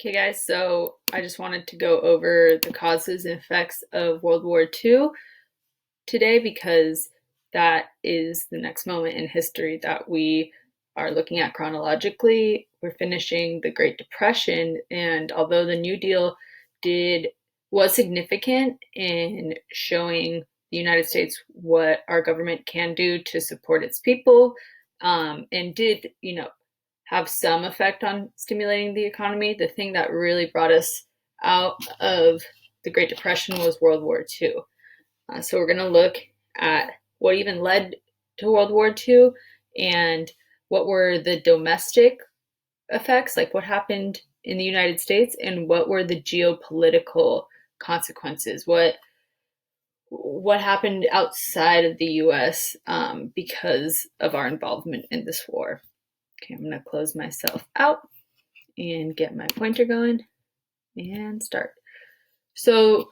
Okay, guys, so I just wanted to go over the causes and effects of World War II today because that is the next moment in history that we are looking at chronologically. We're finishing the Great Depression, and although the New Deal was significant in showing the United States what our government can do to support its people, and did, have some effect on stimulating the economy, the thing that really brought us out of the Great Depression was World War II. So we're going to look at what even led to World War II and what were the domestic effects, like what happened in the United States, and what were the geopolitical consequences, what happened outside of the US because of our involvement in this war. Okay, I'm going to close myself out and get my pointer going and start. So,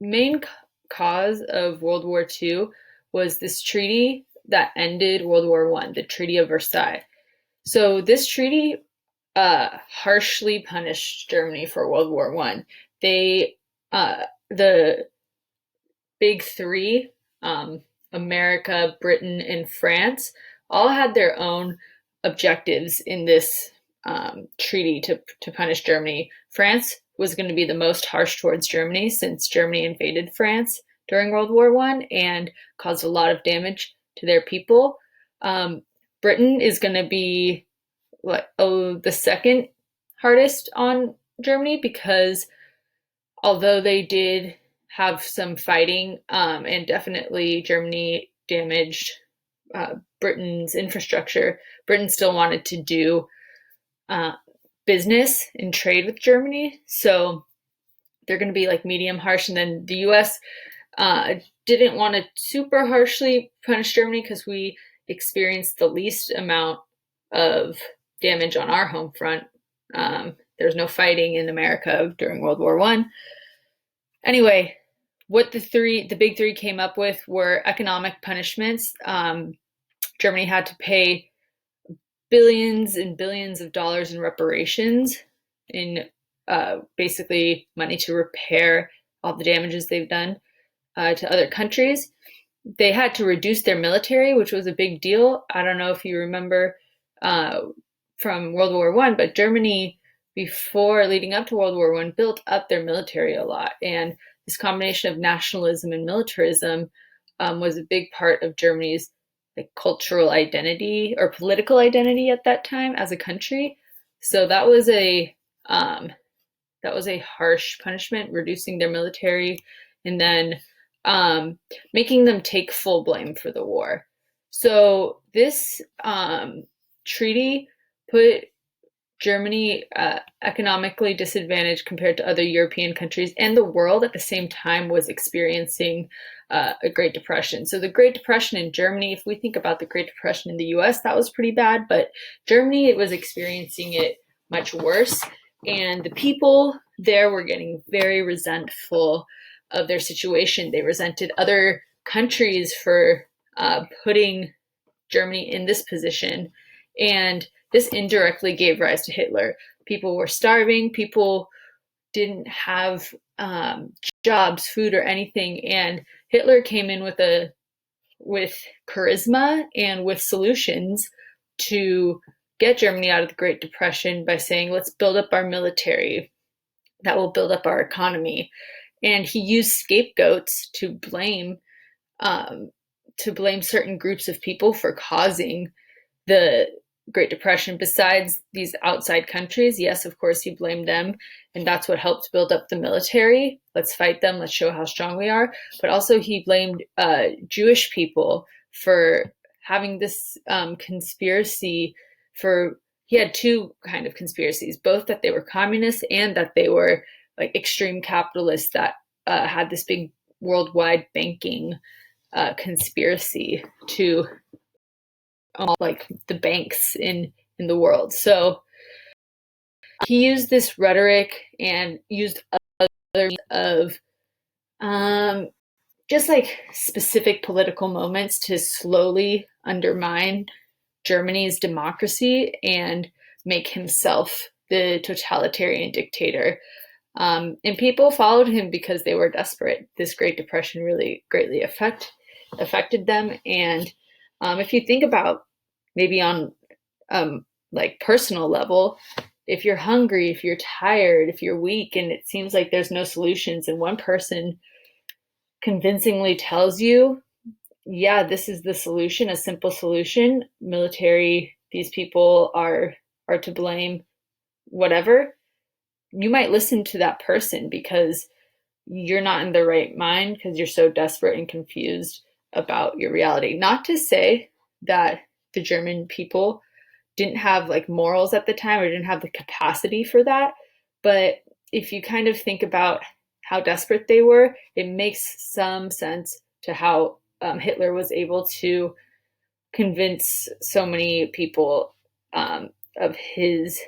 main cause of World War II was this treaty that ended World War I, the Treaty of Versailles. So this treaty harshly punished Germany for World War I. The big three, America, Britain, and France, all had their own objectives in this treaty to punish Germany. France was going to be the most harsh towards Germany since Germany invaded France during World War I and caused a lot of damage to their people. Britain is going to be the second hardest on Germany because although they did have some fighting and definitely Germany damaged Britain's infrastructure, Britain still wanted to do business and trade with Germany. So they're going to be like medium harsh. And then the US didn't want to super harshly punish Germany because we experienced the least amount of damage on our home front. There's no fighting in America during World War I. Anyway, what the big three came up with were economic punishments. Germany had to pay billions and billions of dollars in reparations, in basically money to repair all the damages they've done to other countries. They had to reduce their military, which was a big deal. I don't know if you remember from World War I, but Germany, before leading up to World War I, built up their military a lot. And this combination of nationalism and militarism was a big part of Germany's cultural identity or political identity at that time as a country. So that was a harsh punishment, reducing their military and then making them take full blame for the war. So this treaty put Germany economically disadvantaged compared to other European countries, and the world at the same time was experiencing a Great Depression. So the Great Depression in Germany, if we think about the Great Depression in the US, that was pretty bad, but Germany was experiencing it much worse, and the people there were getting very resentful of their situation. They resented other countries for putting Germany in this position, and this indirectly gave rise to Hitler. People were starving, people didn't have jobs, food, or anything, and Hitler came in with charisma and with solutions to get Germany out of the Great Depression by saying, let's build up our military. That will build up our economy. And he used scapegoats to blame certain groups of people for causing the Great Depression. Besides these outside countries, yes, of course, he blamed them, and that's what helped build up the military. Let's fight them. Let's show how strong we are. But also he blamed Jewish people for having this conspiracy he had two kind of conspiracies, both that they were communists and that they were extreme capitalists that had this big worldwide banking conspiracy to the banks in the world. So he used this rhetoric and used other of just specific political moments to slowly undermine Germany's democracy and make himself the totalitarian dictator. And people followed him because they were desperate. This Great Depression really greatly affected them. And if you think about maybe on like personal level, if you're hungry, if you're tired, if you're weak, and it seems like there's no solutions, and one person convincingly tells you, yeah, this is the solution, a simple solution, military, these people are to blame, whatever, you might listen to that person because you're not in the right mind because you're so desperate and confused about your reality. Not to say that the German people didn't have like morals at the time or didn't have the capacity for that, but if you kind of think about how desperate they were, it makes some sense to how Hitler was able to convince so many people of his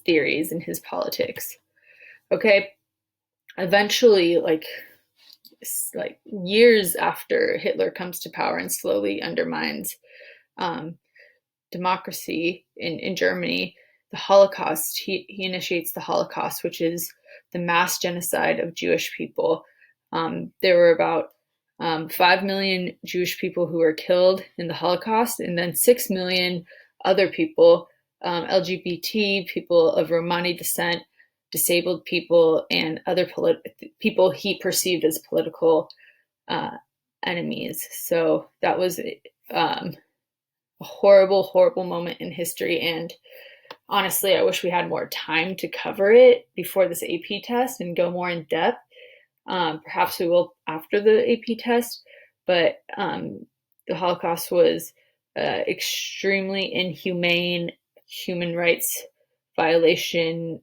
theories and his politics. Okay, eventually, like years after Hitler comes to power and slowly undermines um, democracy in Germany, the Holocaust, he initiates the Holocaust, which is the mass genocide of Jewish people. There were about 5 million Jewish people who were killed in the Holocaust, and then 6 million other people, LGBT, people of Romani descent, disabled people, and other people he perceived as political enemies. So that was a horrible, horrible moment in history. And honestly, I wish we had more time to cover it before this AP test and go more in depth. Perhaps we will after the AP test, but the Holocaust was extremely inhumane human rights violation,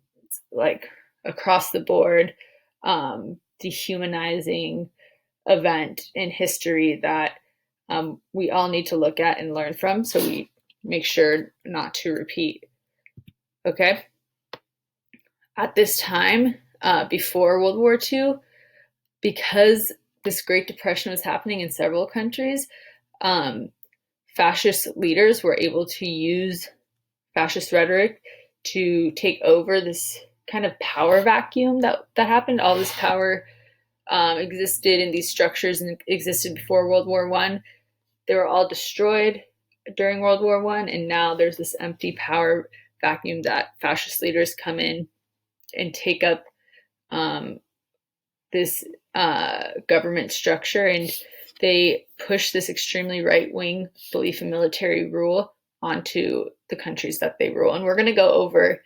like across the board, dehumanizing event in history that we all need to look at and learn from so we make sure not to repeat. Okay? At this time, before World War II, because this Great Depression was happening in several countries, fascist leaders were able to use fascist rhetoric to take over this kind of power vacuum that happened. All this power existed in these structures and existed before World War I. They were all destroyed during World War I, and now there's this empty power vacuum that fascist leaders come in and take up this government structure, and they push this extremely right-wing belief in military rule onto the countries that they rule. And we're going to go over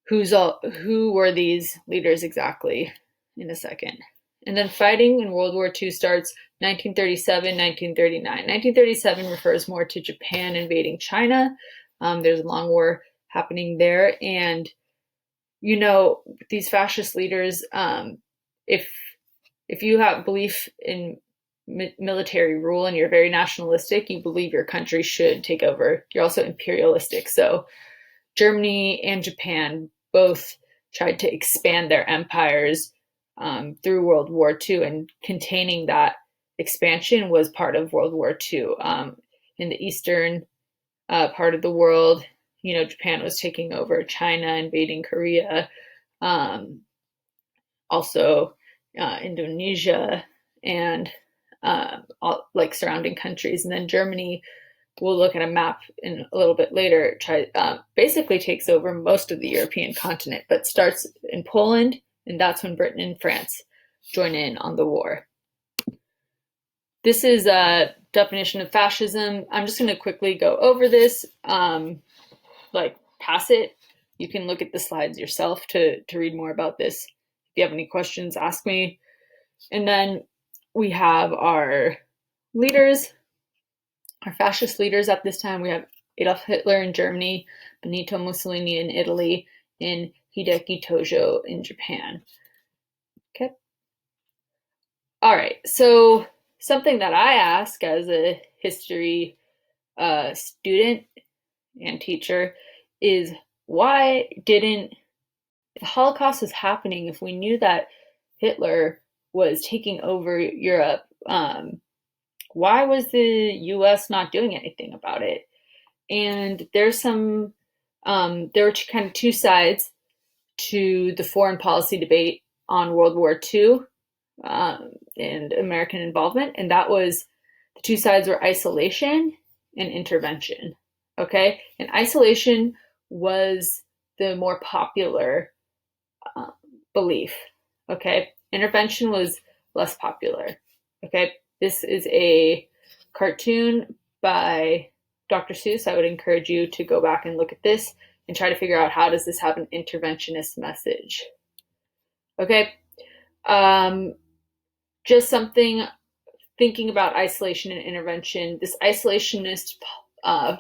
who were these leaders exactly in a second. And then fighting in World War II starts 1937, 1939. 1937 refers more to Japan invading China. There's a long war happening there. And, you know, these fascist leaders, if you have belief in military rule and you're very nationalistic, you believe your country should take over. You're also imperialistic. So Germany and Japan both tried to expand their empires through World War II, and containing that expansion was part of World War II. In the eastern part of the world, you know, Japan was taking over China, invading Korea, also Indonesia, and all, like surrounding countries. And then Germany, we'll look at a map in a little bit later, basically takes over most of the European continent, but starts in Poland, and that's when Britain and France join in on the war. This is a definition of fascism. I'm just going to quickly go over this, like pass it. You can look at the slides yourself to read more about this. If you have any questions, ask me. And then we have our leaders, our fascist leaders at this time. We have Adolf Hitler in Germany, Benito Mussolini in Italy, and Hideki Tojo in Japan. Okay. All right. So something that I ask as a history student and teacher is, why didn't, if the Holocaust was happening, if we knew that Hitler was taking over Europe, why was the US not doing anything about it? And there's some There were kind of two sides to the foreign policy debate on World War II and American involvement, and that was the two sides were isolation and intervention. Okay, and isolation was the more popular uh, belief. Okay, intervention was less popular. Okay, this is a cartoon by Dr. Seuss. I would encourage you to go back and look at this and try to figure out how does this have an interventionist message. Okay, um, just something thinking about isolation and intervention. This isolationist uh,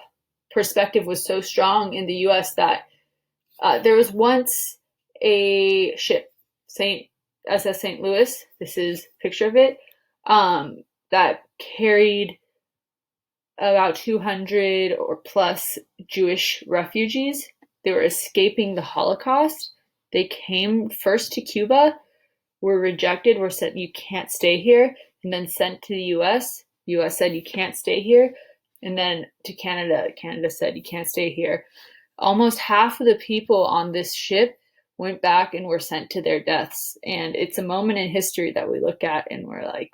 perspective was so strong in the U.S. that there was once a ship, SS St. Louis. This is a picture of it, that carried about 200 or plus Jewish refugees. They were escaping the Holocaust. They came first to Cuba, were rejected, were said, you can't stay here, and then sent to the US. US said, you can't stay here. And then to Canada, Canada said, you can't stay here. Almost half of the people on this ship went back and were sent to their deaths. And it's a moment in history that we look at and we're like,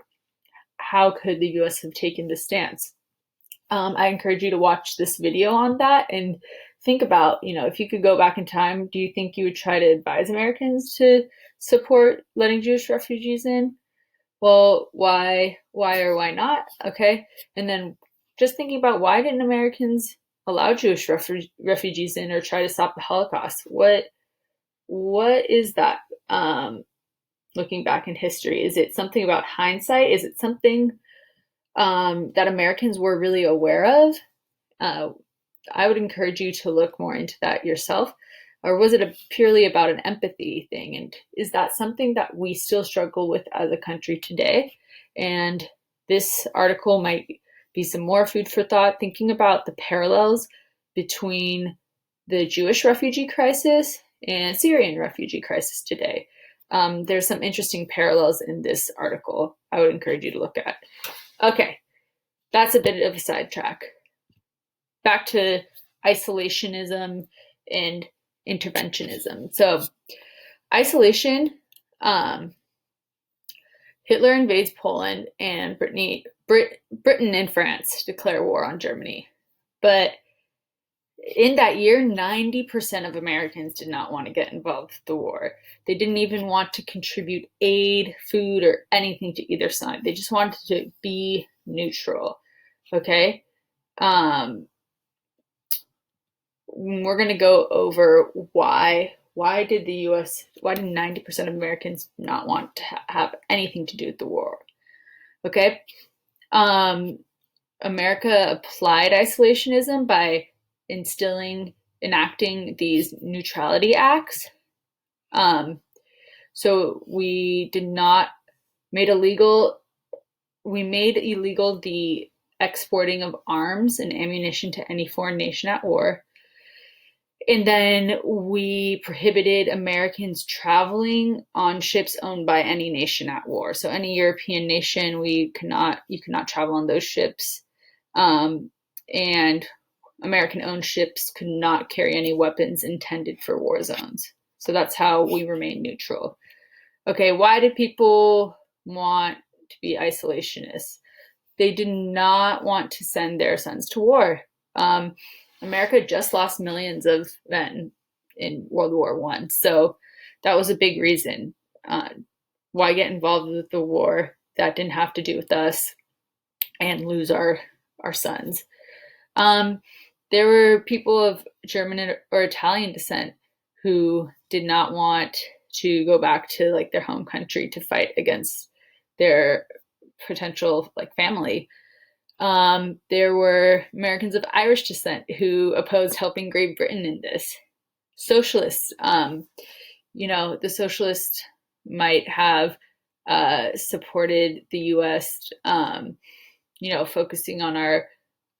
how could the US have taken this stance? I encourage you to watch this video on that and think about, if you could go back in time, do you think you would try to advise Americans to support letting Jewish refugees in? Well, why or why not? Okay. And then just thinking about why didn't Americans allow Jewish refugees in or try to stop the Holocaust? What is that? Looking back in history, is it something about hindsight? Is it something that Americans were really aware of? I would encourage you to look more into that yourself. Or was it purely about an empathy thing? And is that something that we still struggle with as a country today? And this article might be some more food for thought, thinking about the parallels between the Jewish refugee crisis and Syrian refugee crisis today. There's some interesting parallels in this article I would encourage you to look at. Okay, that's a bit of a sidetrack. Back to isolationism and interventionism. So, isolation, Hitler invades Poland and Britain and France declare war on Germany. But in that year, 90% of Americans did not want to get involved with the war. They didn't even want to contribute aid, food, or anything to either side. They just wanted to be neutral. Okay? We're going to go over why did 90% of Americans not want to have anything to do with the war? Okay? America applied isolationism by enacting these neutrality acts. So we made illegal the exporting of arms and ammunition to any foreign nation at war. And then we prohibited Americans traveling on ships owned by any nation at war. So any European nation, you could not travel on those ships. And American-owned ships could not carry any weapons intended for war zones. So that's how we remain neutral. Okay, why did people want to be isolationists? They did not want to send their sons to war. America just lost millions of men in World War I. So that was a big reason. Why get involved with the war that didn't have to do with us and lose our sons? There were people of German or Italian descent who did not want to go back to their home country to fight against their potential family. There were Americans of Irish descent who opposed helping Great Britain in this. Socialists, the socialists might have supported the U.S., focusing on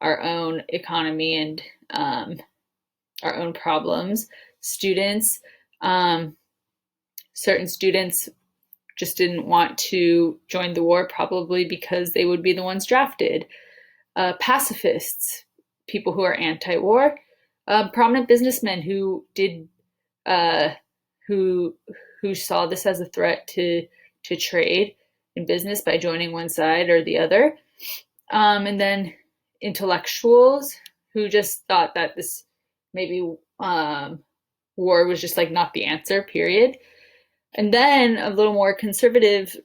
our own economy and our own problems. Students, certain students just didn't want to join the war, probably because they would be the ones drafted. Pacifists, people who are anti-war, prominent businessmen who did who saw this as a threat to trade in business by joining one side or the other, and then intellectuals who just thought that this maybe war was just like not the answer, period. And then a little more conservative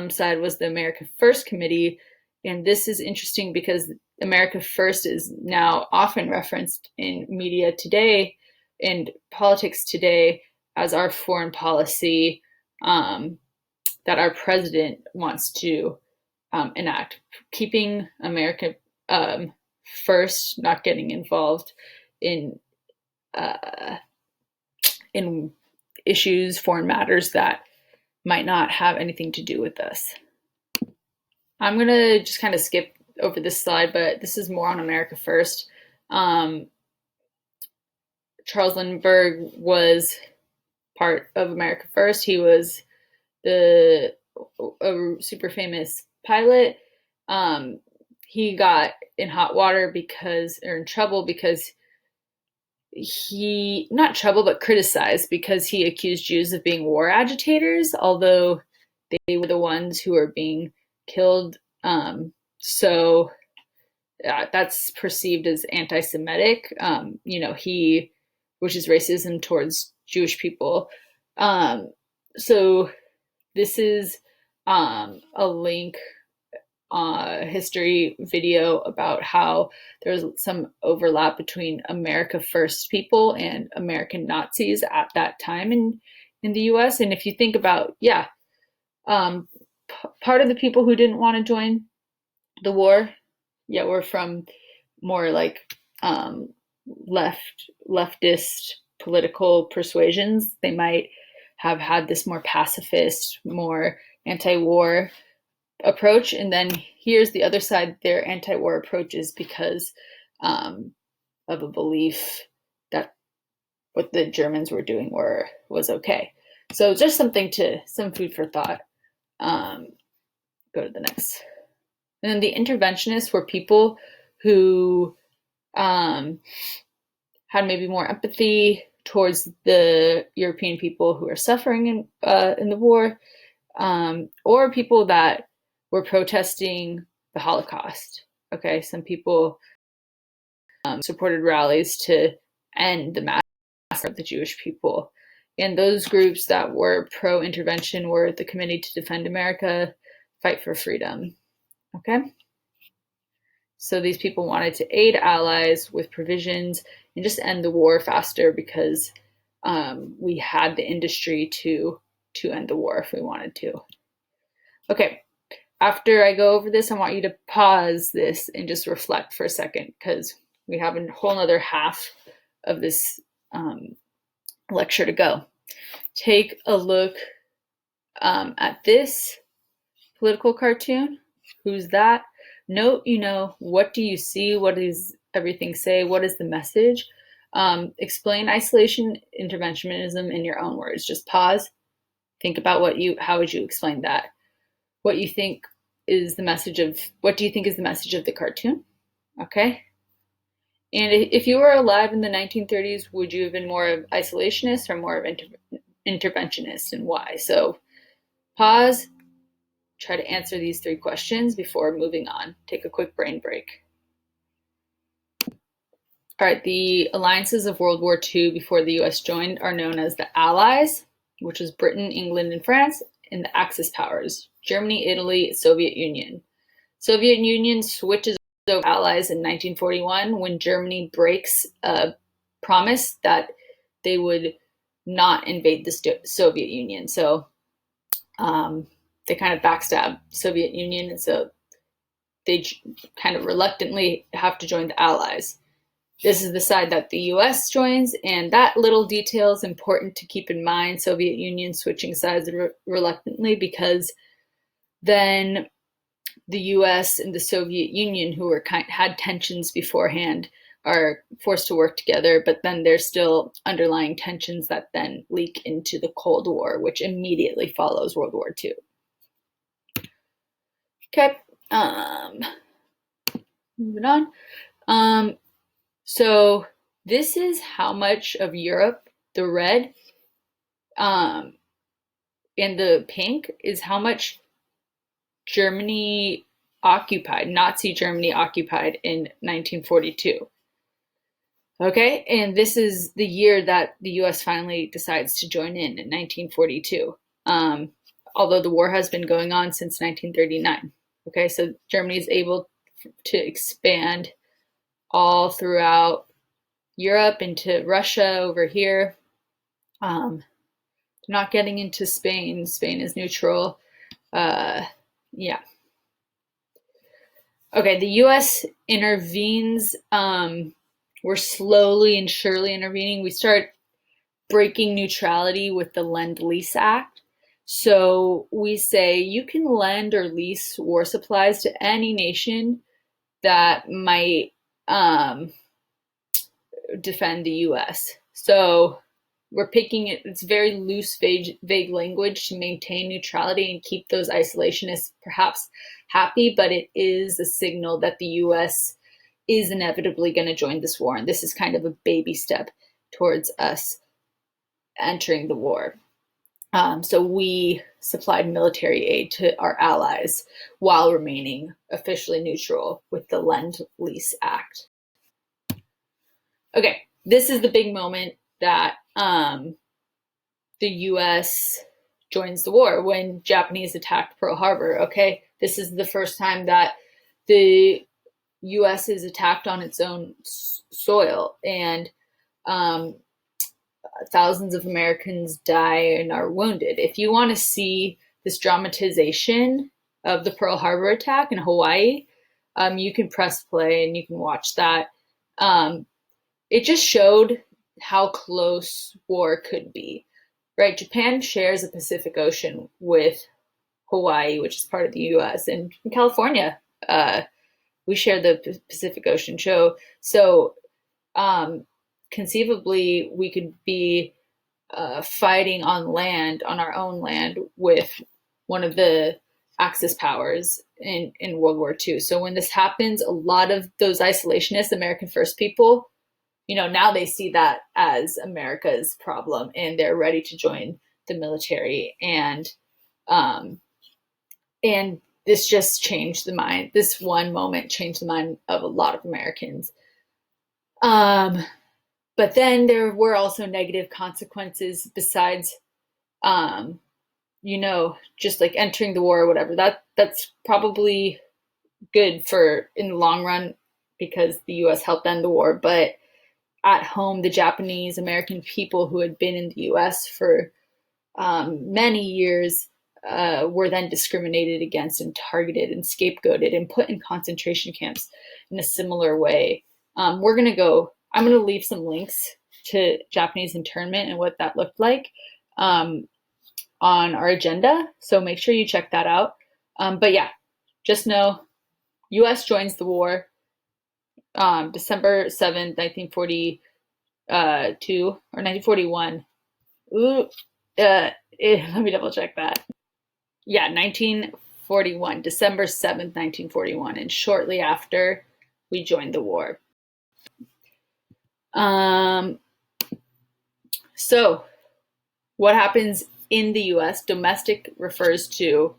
side was the America First Committee. And this is interesting because America First is now often referenced in media today and politics today as our foreign policy that our president wants to enact, keeping America first, not getting involved in in issues, foreign matters that might not have anything to do with us. I'm gonna just kind of skip over this slide, but this is more on America First. Charles Lindbergh was part of America First. He was a super famous pilot. He got in hot water or in trouble because not trouble, but criticized because he accused Jews of being war agitators, although they were the ones who were being killed. So that's perceived as anti-Semitic, which is racism towards Jewish people. So this is a link history video about how there's some overlap between America First people and American Nazis at that time in the US. And if you think about, part of the people who didn't want to join the war, were from more like leftist political persuasions. They might have had this more pacifist, more anti-war approach, and then here's the other side. Their anti-war approach is because of a belief that what the Germans were doing was okay. So just some food for thought. Go to the next. And then the interventionists were people who had maybe more empathy towards the European people who are suffering in the war, or people that were protesting the Holocaust. Okay, some people supported rallies to end the massacre of the Jewish people. And those groups that were pro-intervention were the Committee to Defend America, Fight for Freedom. Okay? So these people wanted to aid allies with provisions and just end the war faster because we had the industry to end the war if we wanted to. Okay, after I go over this, I want you to pause this and just reflect for a second because we have a whole other half of this lecture to go. Take a look at this political cartoon. Who's that? Note, what do you see? What does everything say? What is the message? Explain isolation interventionism in your own words. Just pause. Think about how would you explain that? What do you think is the message of the cartoon? Okay. And if you were alive in the 1930s, would you have been more of isolationist or more of interventionist, and why? So pause. Try to answer these 3 questions before moving on. Take a quick brain break. All right, the alliances of World War II before the US joined are known as the Allies, which was Britain, England, and France, and the Axis powers, Germany, Italy, Soviet Union. Soviet Union switches over Allies in 1941 when Germany breaks a promise that they would not invade the Soviet Union. So they kind of backstab Soviet Union, and so they kind of reluctantly have to join the Allies. This is the side that the US joins, and that little detail is important to keep in mind. Soviet Union switching sides reluctantly, because then the US and the Soviet Union, who had tensions beforehand, are forced to work together, but then there's still underlying tensions that then leak into the Cold War, which immediately follows World War II. Okay, moving on. So This is how much of Europe, the red and the pink, is how much Germany occupied, Nazi Germany occupied in 1942. Okay, and this is the year that the US finally decides to join in 1942. Although the war has been going on since 1939. Okay, so Germany is able to expand all throughout Europe into Russia over here. Not getting into Spain. Spain is neutral. Yeah. Okay, the US intervenes. We're slowly and surely intervening. We start breaking neutrality with the Lend-Lease Act. So we say you can lend or lease war supplies to any nation that might defend the US. So we're picking it, it's very loose, vague language to maintain neutrality and keep those isolationists perhaps happy, but it is a signal that the US is inevitably going to join this war. And this is kind of a baby step towards us entering the war. So we supplied military aid to our allies while remaining officially neutral with the Lend-Lease Act. Okay, this is the big moment that the US joins the war when Japanese attacked Pearl Harbor. Okay, this is the first time that the US is attacked on its own soil, and thousands of Americans die and are wounded. If you want to see this dramatization of the Pearl Harbor attack in Hawaii, you can press play and you can watch that. It just showed how close war could be, right? Japan shares a Pacific Ocean with Hawaii, which is part of the US, and in California, we share the Pacific Ocean. So conceivably, we could be fighting on land, on our own land, with one of the Axis powers in World War II. So when this happens, a lot of those isolationists, American First people, now they see that as America's problem, and they're ready to join the military. And this just changed the mind. This one moment changed the mind of a lot of Americans. But then there were also negative consequences besides, just like entering the war or whatever. That's probably good for in the long run because the US helped end the war. But at home, the Japanese American people who had been in the US for many years were then discriminated against and targeted and scapegoated and put in concentration camps in a similar way. I'm going to leave some links to Japanese internment and what that looked like on our agenda. So make sure you check that out. But yeah, just know US joins the war December 7th, 1942 or 1941. Let me double check that. Yeah, 1941, December 7th, 1941. And shortly after, we joined the war. So what happens in the US? Domestic refers to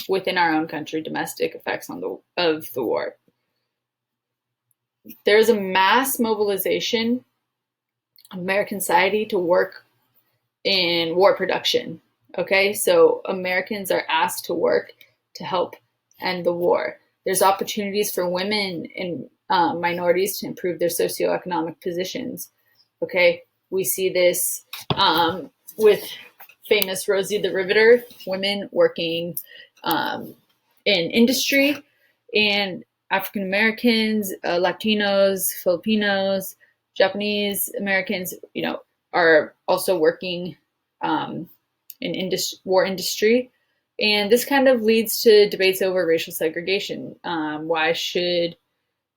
within our own country, domestic effects of the war. There's a mass mobilization of American society to work in war production. Okay, so Americans are asked to work to help end the war. There's opportunities for women and minorities to improve their socioeconomic positions. Okay, we see this with famous Rosie the Riveter, women working in industry, and African Americans, Latinos, Filipinos, Japanese Americans, are also working in war industry. And this kind of leads to debates over racial segregation. Why should,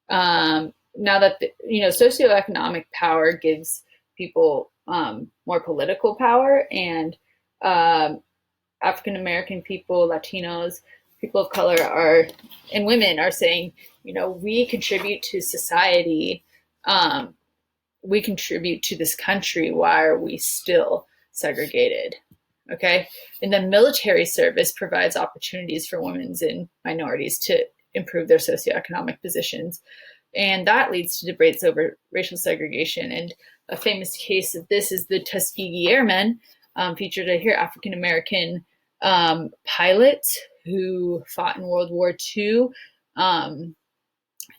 now that, socioeconomic power gives people more political power, and African American people, Latinos, people of color and women are saying, we contribute to society we contribute to this country. Why are we still segregated? Okay. And then military service provides opportunities for women and minorities to improve their socioeconomic positions. And that leads to debates over racial segregation. And a famous case of this is the Tuskegee Airmen, featured here, African American pilots who fought in World War II,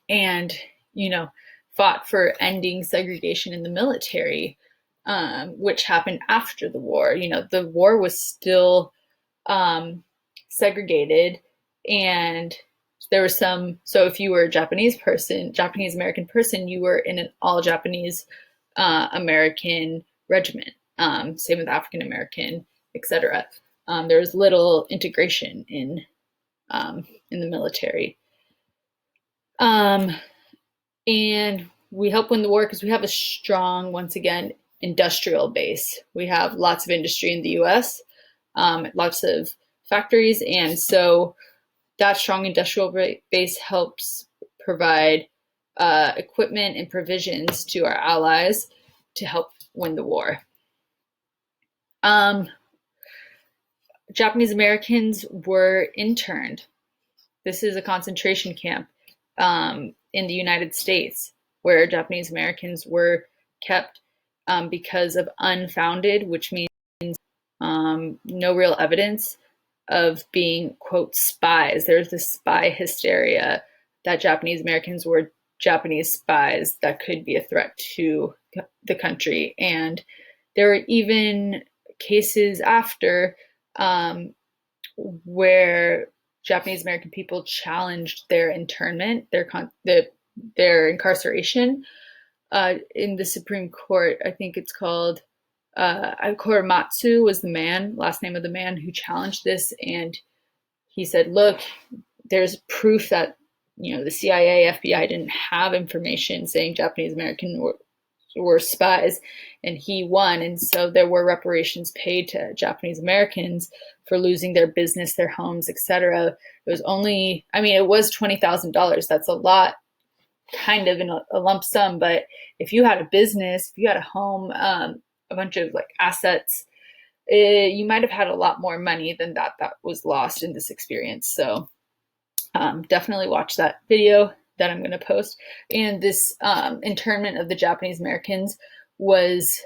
and, fought for ending segregation in the military, which happened after the war. The war was still segregated, and there was so if you were a Japanese American person, you were in an all Japanese American regiment. Same with African American, etc. There was little integration in the military. And we help win the war because we have a strong, once again, industrial base. We have lots of industry in the US, lots of factories. And so that strong industrial base helps provide equipment and provisions to our allies to help win the war. Japanese Americans were interned. This is a concentration camp in the United States where Japanese Americans were kept because of unfounded, which means no real evidence of being, quote, spies. There's this spy hysteria that Japanese Americans were Japanese spies that could be a threat to the country. And there were even cases after where Japanese American people challenged their internment, their incarceration in the Supreme Court. I think it's called Korematsu was the last name of the man who challenged this, and he said, "Look, there's proof that the CIA, FBI didn't have information saying Japanese American were spies," and he won. And so there were reparations paid to Japanese Americans for losing their business, their homes, etc. It was only, it was $20,000. That's a lot, kind of in a lump sum. But if you had a business, if you had a home, a bunch of assets, you might have had a lot more money than that was lost in this experience. So definitely watch that video that I'm going to post. And this internment of the Japanese Americans was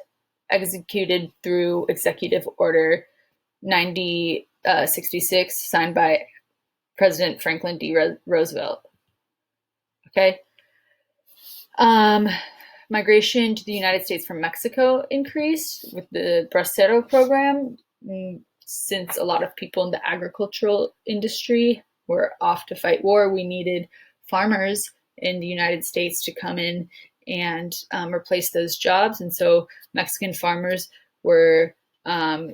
executed through Executive Order 9066, signed by President Franklin D. Roosevelt. Okay. Migration to the United States from Mexico increased with the Bracero program, since a lot of people in the agricultural industry were off to fight war. We needed farmers in the United States to come in and replace those jobs. And so Mexican farmers were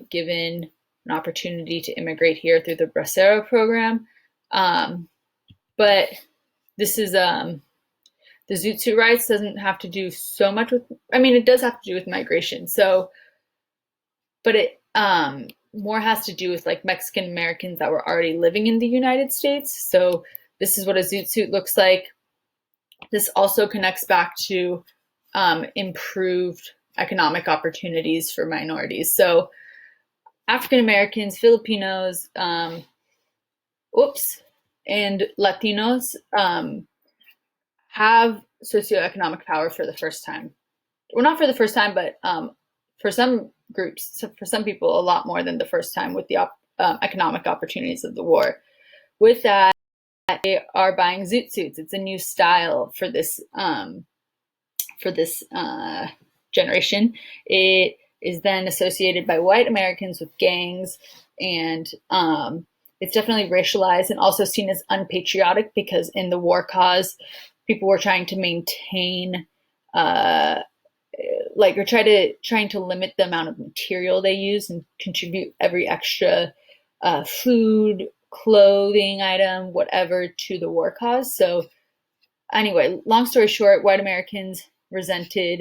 given an opportunity to immigrate here through the Bracero program. But this is the Zoot Suit rights doesn't have to do so much with, it does have to do with migration. So, but it more has to do with Mexican Americans that were already living in the United States. So this is what a Zoot Suit looks like. This also connects back to improved economic opportunities for minorities. So African Americans, Filipinos, and Latinos have socioeconomic power for the first time. Well, not for the first time, but for some groups, for some people, a lot more than the first time with the economic opportunities of the war. With that, they are buying Zoot Suits. It's a new style for this generation. It is then associated by white Americans with gangs, and it's definitely racialized and also seen as unpatriotic because in the war cause, people were trying to maintain, trying to limit the amount of material they use and contribute every extra food, clothing item, whatever, to the war cause. So anyway, long story short, white Americans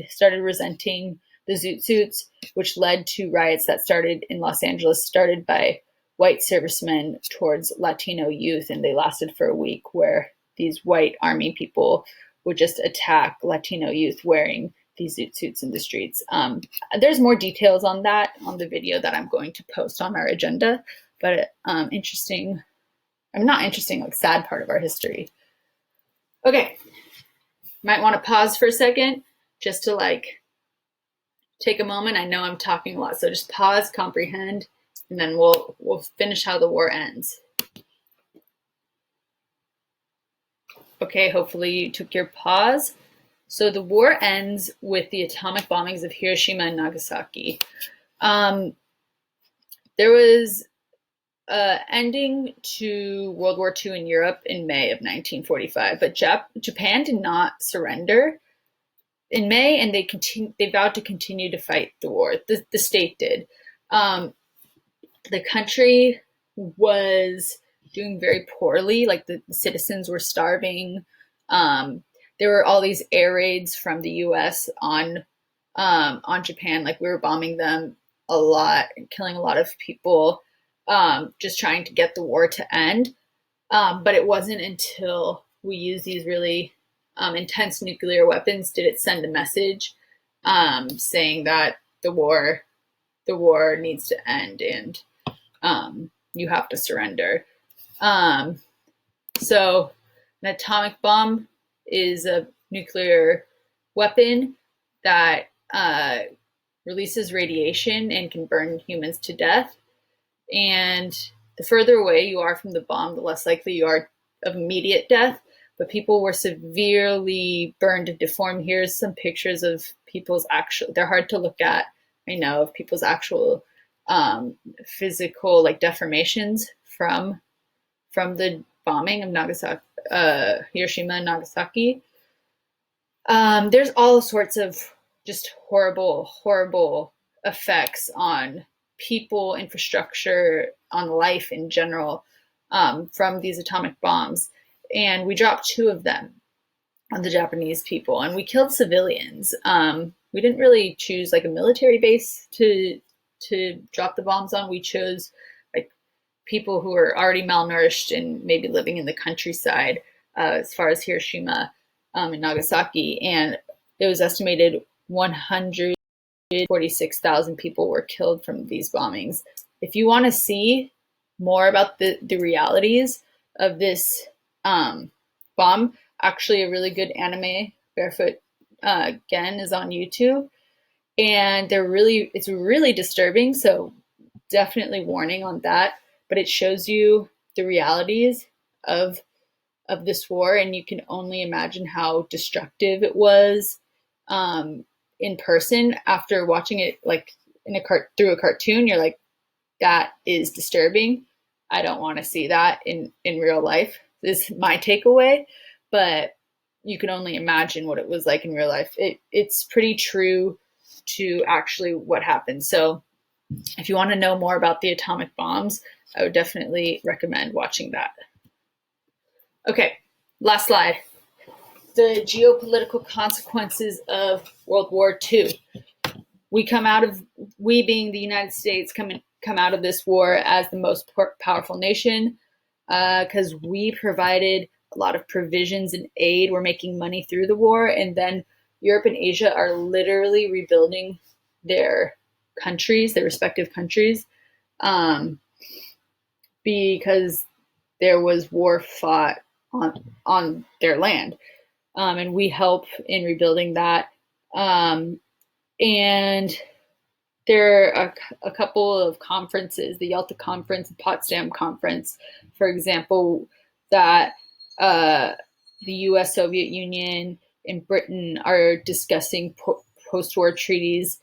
started resenting the Zoot Suits, which led to riots that started in Los Angeles, started by white servicemen towards Latino youth, and they lasted for a week, where these white army people would just attack Latino youth wearing these zoot suits in the streets. There's more details on that on the video that I'm going to post on our agenda, but interesting, not interesting, like sad part of our history. Okay, might want to pause for a second just to like take a moment. I know I'm talking a lot, so just pause, comprehend, and then we'll finish how the war ends. Okay, hopefully you took your pause. So the war ends with the atomic bombings of Hiroshima and Nagasaki. There was ending to World War II in Europe in May of 1945, but Japan did not surrender in May, and they vowed to continue to fight the war. The state did. The country was doing very poorly. Like the citizens were starving. There were all these air raids from the U.S. on Japan. Like we were bombing them a lot and killing a lot of people, just trying to get the war to end. But it wasn't until we used these really intense nuclear weapons did it send a message saying that the war needs to end and you have to surrender. So an atomic bomb is a nuclear weapon that releases radiation and can burn humans to death. And the further away you are from the bomb, the less likely you are of immediate death. But people were severely burned and deformed. Here's some pictures of people's actual, they're hard to look at, I know, of people's actual physical like deformations from the bombing of Hiroshima and Nagasaki. There's all sorts of just horrible effects on people, infrastructure, on life in general from these atomic bombs. And we dropped 2 of them on the Japanese people, and we killed civilians. We didn't really choose like a military base to drop the bombs on. We chose like people who were already malnourished and maybe living in the countryside, as far as Hiroshima and Nagasaki. And it was estimated 146,000 people were killed from these bombings. If you want to see more about the realities of this bomb, actually a really good anime, Barefoot Gen, is on YouTube. And it's really disturbing, so definitely warning on that. But it shows you the realities of this war, and you can only imagine how destructive it was in person. After watching it like through a cartoon, you're like, that is disturbing. I don't want to see that in real life. This is my takeaway, but you can only imagine what it was like in real life. It's pretty true to actually what happened. So if you want to know more about the atomic bombs, I would definitely recommend watching that. Okay, last slide. The geopolitical consequences of World War II. We being the United States, come out of this war as the most powerful nation because we provided a lot of provisions and aid. We're making money through the war, and then Europe and Asia are literally rebuilding their countries, their respective countries, because there was war fought on their land. And we help in rebuilding that. And there are a couple of conferences, the Yalta Conference, the Potsdam Conference, for example, that the US, Soviet Union, and Britain are discussing post-war treaties.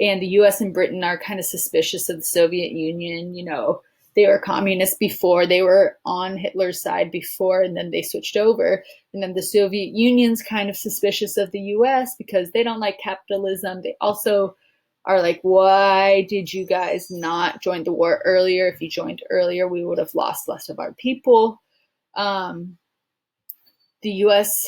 And the US and Britain are kind of suspicious of the Soviet Union. You know, they were communists before, they were on Hitler's side before, and then they switched over. And then the Soviet Union's kind of suspicious of the US because they don't like capitalism. They also are like, why did you guys not join the war earlier? If you joined earlier, we would have lost less of our people. The US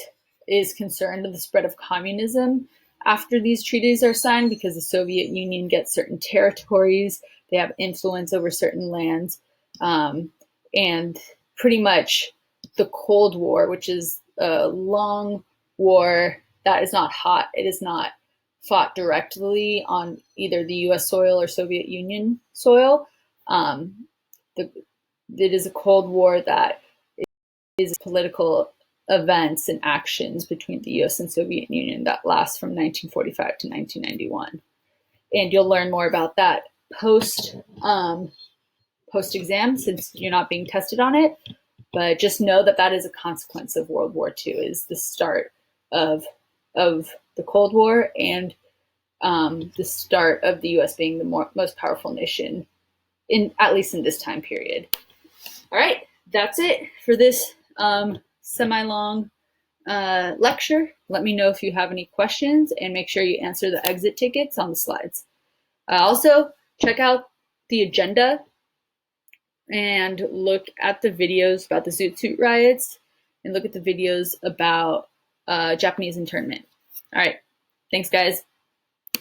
is concerned of the spread of communism after these treaties are signed because the Soviet Union gets certain territories, they have influence over certain lands, and pretty much the Cold War, which is a long war that is not hot, it is not fought directly on either the US soil or Soviet Union soil. It is a Cold War that is political events and actions between the US and Soviet Union that lasts from 1945 to 1991. And you'll learn more about that post exam, since you're not being tested on it. But just know that that is a consequence of World War II, is the start of the Cold War, and the start of the US being the most powerful nation, at least in this time period. All right, that's it for this semi-long lecture. Let me know if you have any questions, and make sure you answer the exit tickets on the slides. Also, check out the agenda and look at the videos about the Zoot Suit riots, and look at the videos about Japanese internment. All right, thanks guys.